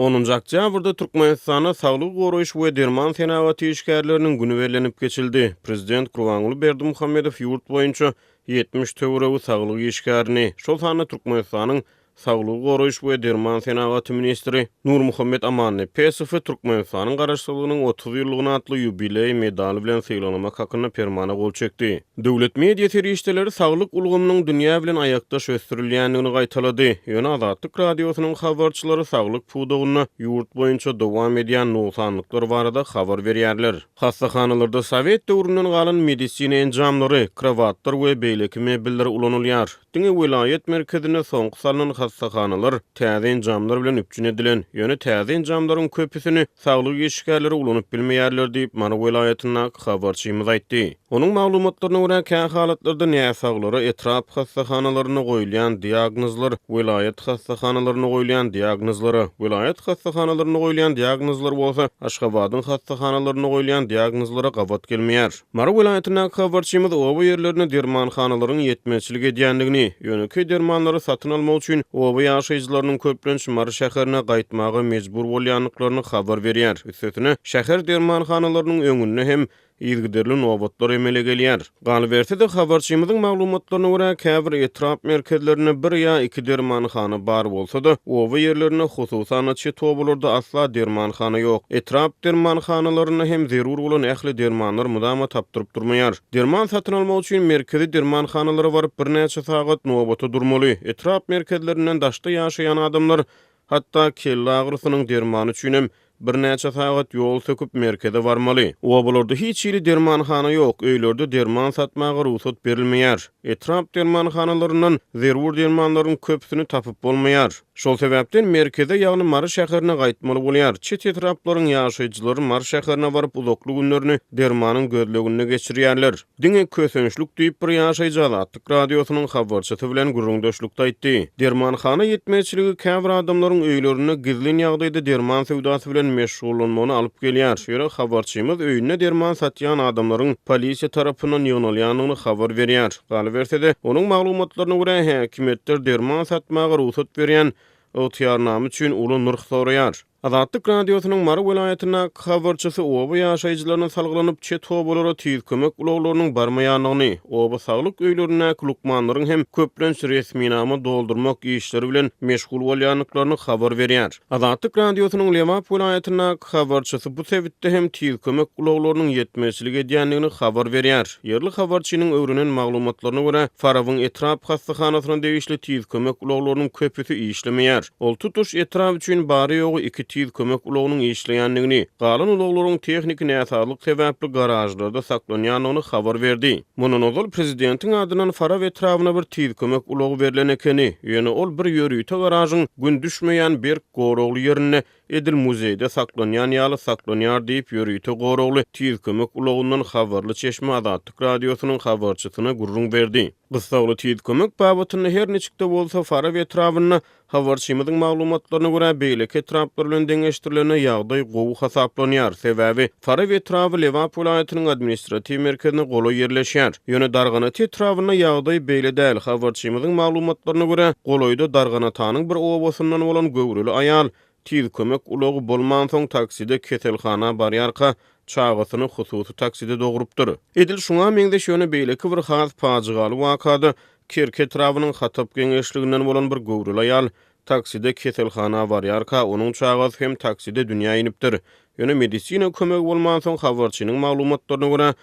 10 oktýabrda Türkmenistana Saglyk goraýyş we derman senagaty işgärleriniň güni bellenip geçildi. Prezident Gurbanguly Berdimuhammedow ýurt boýunça 70 töwereги saglyk işgärini, şol sany Türkmenistanyň Saglyk goraýyş we derman senagaty ministri Nurmuhammed Amanny Pesofy Türkmenistanyň garaşsylygynyň 30 ýyllygyna atly ýubiley medali bilen syýlanmak hakyna permana gol çekdi. Döwlet media terişdeleri saglyk ulgamynyň dünýä bilen aýakdaş ösdürilýändigini gaýtalady. Ýöne Azatlyk Radiosynyň habarçylary saglyk pudagyny ýurt boýunça dowam edýän noksanlyklar barada habar berýärler. Hastahanalarda Sowet döwründen galan medisina enjamlary, kravatlar we beýleki mebelleri ulanylýar. Diňe vilayet merkezine soňky salynan hastahanalar täze enjamlar bilen üçin edilen. Ýöne täze enjamlaryň köpüsini saglyk işgärleri ulanyp bilmeýärler diýip Mara vilayatyna habarçymyz aýtdy. Onuň maglumatlaryna görä kän halatlarda näsaglary etrap hastahanalaryna goýulýan diagnozlar, vilayet hastahanalaryna goýulýan diagnozlary, vilayet hastahanalaryna goýulýan diagnozlar bolsa, Aşgabatyň hastahanalaryna goýulýan diagnozlara gabat gelmeýär. Mara vilayatyna habarçymyz oba ýerlerine dermanhanalaryň ýetmezçilik edýändigini, ýöne dermanlary satyn almak üçin oba ýaşaýjylarynyň köplenç Mara şäherine gaýtmagy mejbur bolýanlyklaryny habar berýär. Üstüne şäher dermanhanalarynyň öňünde hem ýygyderli nobatlar emele gelýär. Galbertde habarçymyzyň maglumatlaryna görä käbir etrap merkezlerine bir ýa iki dermanhana bar bolsa-da, oba ýerlerine hususan çet obalarda asla dermanhana ýok. Etrap dermanhanalaryna hem zerur bolan ähli dermanlar mudama tapdyryp durmaýar. Derman satyn almak üçin merkezi dermanhanalara baryp bir näçe sagat nobata durmaly. Etrap merkezlerinden daşda ýaşaýan adamlar hatda kelle agrysynyň dermany üçin hem bir näçe sagat ýol söküp merkeze barmaly. Obalarda hiç ýeri dermanhana ýok, öýlerde derman satmagy ruhsat berilmeýär. Etrap dermanhanalaryndan zerur dermanlaryň köpsini tapyp bolmaýar. Şol sebäpden merkeze ýagny Mara şäherine gaýtmaly bolýar. Çet etraplaryň ýaşaýjylary Mara şäherine baryp uzaklyk günlerini dermanyň gözlegine geçirýärler. Diňe kösençlik diýip bir ýaşaýjy Azatlyk Radiosynyň habarçysy bilen gürrüňdeşlikde aýtdy. Dermanhana ýetmezçiligi käbir adamlaryň öýlerine gizlin ýagdaýda derman sewdasy bilen meşgullanmagyny alyp gelýär. Şeýle habarçymyz öýüne derman satýan adamlaryň polisiýa tarapyndan ýönelenýändigini habar berýär. Galbertde onuň maglumatlaryna görä häkimetler derman satmagy ruhsat berýän ötýarnamy üçin uly nurk soraýar. Azatlyk Radiosynyň Mara vilayatyna habarçysy oba ýaşaýjylaryna salgylanyp çet obalara tiz kömek ulaglarynyň barmaýanlygyny, oba saglyk öýlerine lukmanlaryň hem köplenç resminamy doldurmak işleri bilen meşgul bolýanlyklaryny habar berýär. Azatlyk Radiosynyň Lewap vilayatyna habarçysy bu sebäpde hem tiz kömek ulaglarynyň ýetmezçilik edýändigini habar berýär. Ýerli habarçynyň öwrünen maglumatlaryna görä, Farawyň etrap hastahanasyna degişli tiz kömek ulaglarynyň köpüsi işlemeýär. Ol tutuş etrap üçin bary ýogy iki tiz kömek ulagynyň işleýändigini, galan ulaglaryň tehnik näsalyk sebäpli garajlarda saklanýanyny habar berdi. Munun ozal prezidentiň adynan Faraw etrawyna bir tiz kömek ulagy berilen ekeni, ýöne ol bir ýörüýte garažyň gün düşmeýän bir gorogly ýerine edil muzeýde saklanýan ýaly saklanýar diýip ýörüýte gorogly tiz kömek ulagyndan habarly çeşme Azatlyk Radiosynyň habarçysyna gurrun berdi. Gysgaly tiz kömek babatyny her neçikde bolsa Faraw etrawyna habarçymyzyň maglumatlaryna görä beýleki etraplar bilen deňeşdirilen ýagdaý gowy hasaplanýar. Sebäbi Faraw etrawy Lewap vilayatynyň administrativ merkezine goly ýerleşýär. Ýöne Darganaty etrawyna ýagdaý beýle däl. Habarçymyzyň maglumatlaryna görä goloýda Darganatanyň bir obasyndan bolan göwrüli aýal tiz kömek ulagy bolman soň takside keselhana barýarka çağasyny hususy takside dogrupdyr. Edil şuňa meňde şöne beýleki bir has pajigaly wakada Kerke etrawynyň hatap geňeşliginden bolan bir göwrüli aýal takside keselhana barýarka onuň çağasy hem takside dünýä inipdir. Ýöne medisina kömegi bolman soň habarçynyň maglumatlaryna görä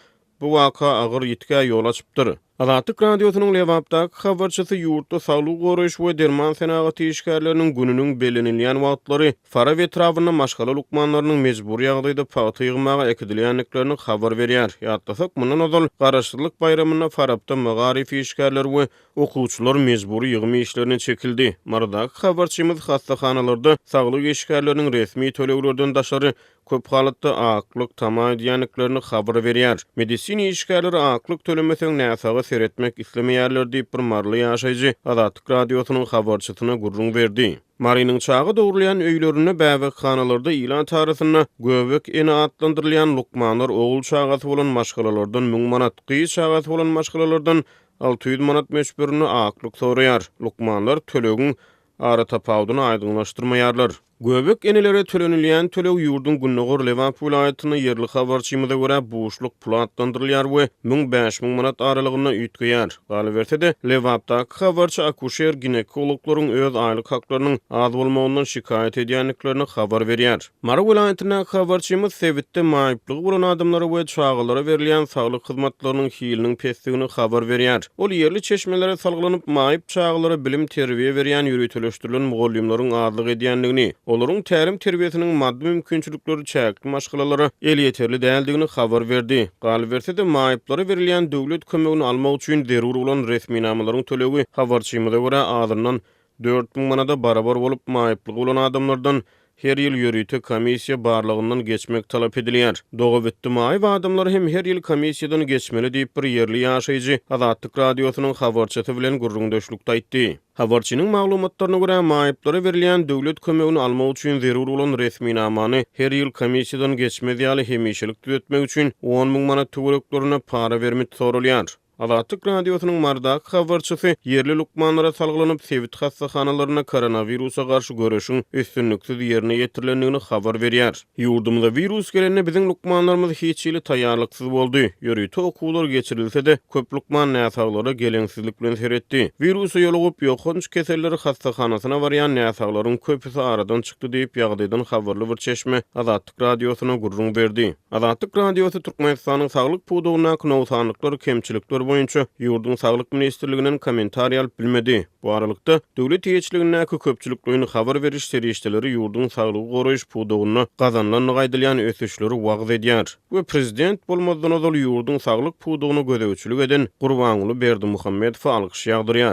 bu waka agyr ýitkä ýol açypdyr. Azatlyk Radiosynyň Lewapdaky habarçysy ýurtda saglyk goraýyş we derman senagaty işgärleriniň gününiň bellenilýän wagtlary Faraw etrawyna maşgala lukmanlarynyň mejbur ýagdaýda paty ýygmaga ekidilýänliklerini habar berýär. Ýatdasak mundan ozal garaşsyzlyk bayramyna Farawda magarif işgärler we okuwçylar mejbur ýygmy işlerini çekildi. Maradaky habarçymyz hastahanalarda saglyk işgärleriniň resmi töleglerden daşary köp halatda aklyk tamam edýänliklerini habar berýär. Medisina işgärleri aklyk tölemeseň näsaga seretmek islemeýärler diýip bir marly ýaşaýjy Azatlyk Radiosynyň habarçysyna gurrun berdi. Marynyň çağı dogurlayan öýlerine bäwekxanalarda ilan tarasyna göbek ene atlandyrylýan lukmanlar oğul çağasy bolan maşgalalardan 1000 manat, gyýy çağasy bolan maşgalalardan 600 manat meşberini aklyk soraýar. Lukmanlar tölegiň ara tapawdyny aýdynlaşdyrmaýarlar. Göbek enelere tölenilýän tölew ýurdun Günnogor Lewap vilayatyny yerli habarçymyza görä buşluk pula atlandyrylýar we 1000-5000 manat aralygyna üýtgeýär. Galy bersede Lewapdaky habarçy akuşer ginekologlaryň öz aýlyk haklarynyň az bolmagyndan şikayet edýänliklerini habar berýär. Mara vilayatyna habarçymyz sebitde maýyplygy bolan adamlara we çağalara berilýän saglyk hyzmatlarynyň hiliniň pesdigini habar berýär. Ol yerli çeşmelere salgylanyp maýyp çağalara bilim terbiýe berýän ýürütüleşdirilen mugallimlaryň azlyk edýänligini, olaryň tälim terbiýesiniň maddi mümkinçilikleri çäkli maşgalalary el ýeterli däldigini habar berdi. Galy bersede maýyplara berilýän döwlet kömegini almak üçin zerur bolan resmi namalaryň tölewi habarçymyza görä azyndan 4000 manada barabar bolup maýyplygy bolan adamlardan her ýyl ýörüýte komissiýa barlygyndan geçmek talap edilýär. Doga bitdi maýyp adamlar hem her ýyl komissiýadan geçmeli diýip bir ýerli ýaşaýjy Azatlyk Radiosynyň habarçysy bilen gürrüňdeşlikde aýtdy. Habarçynyň maglumatlaryna görä maýyplara berilýän döwlet kömegini almak üçin zerur bolan resmi namany her ýyl komissiýadan geçmeli ýaly hemişelik düzetmek üçin 10.000 manat töwereklerine para bermek sorulýar. Azatlyk Radiosynyň mardaky habarçysy yerli lukmanlara salgylanyp sebit hastaxanalaryna koronawirusa garşy görüşiň üstünlüksiz ýerine ýetirilendigini habar berýär. Ýurdumyza virus gelende biziň lukmanlarymyz hiç ýyly taýýarlyksyz boldy. Ýörüýte okuwlar geçirilse-de köp lukman näsaglara geleňsizlik bilen seretdi. Virusa ýolugyp ýokunç keselleri hastaxanasyna barýan näsaglaryň köpüsi aradan çykdy diýip ýagdaýyndan habarly bir çeşme Azatlyk Radiosyna gurrun berdi. Azatlyk Radiosy Türkmenistanyň saglyk pudagyna nowsanlyklar kemçilikler boýunça ýurdun saglyk ministrliginden kommentariýa alyp bilmedi. Bu aralykda döwlet ýetkiligine köpçüliklerini habar beriş serişdeleri ýurdun saglygy goraýyş pudagyna gazanlan gaýdylýan ösüşleri wagt edýär. Bu prezident bolmadan ozal ýurdun saglyk pudagyna gödäwçilik eden Gurbaňly Berdimuhammedow alkyş ýagdyrýar.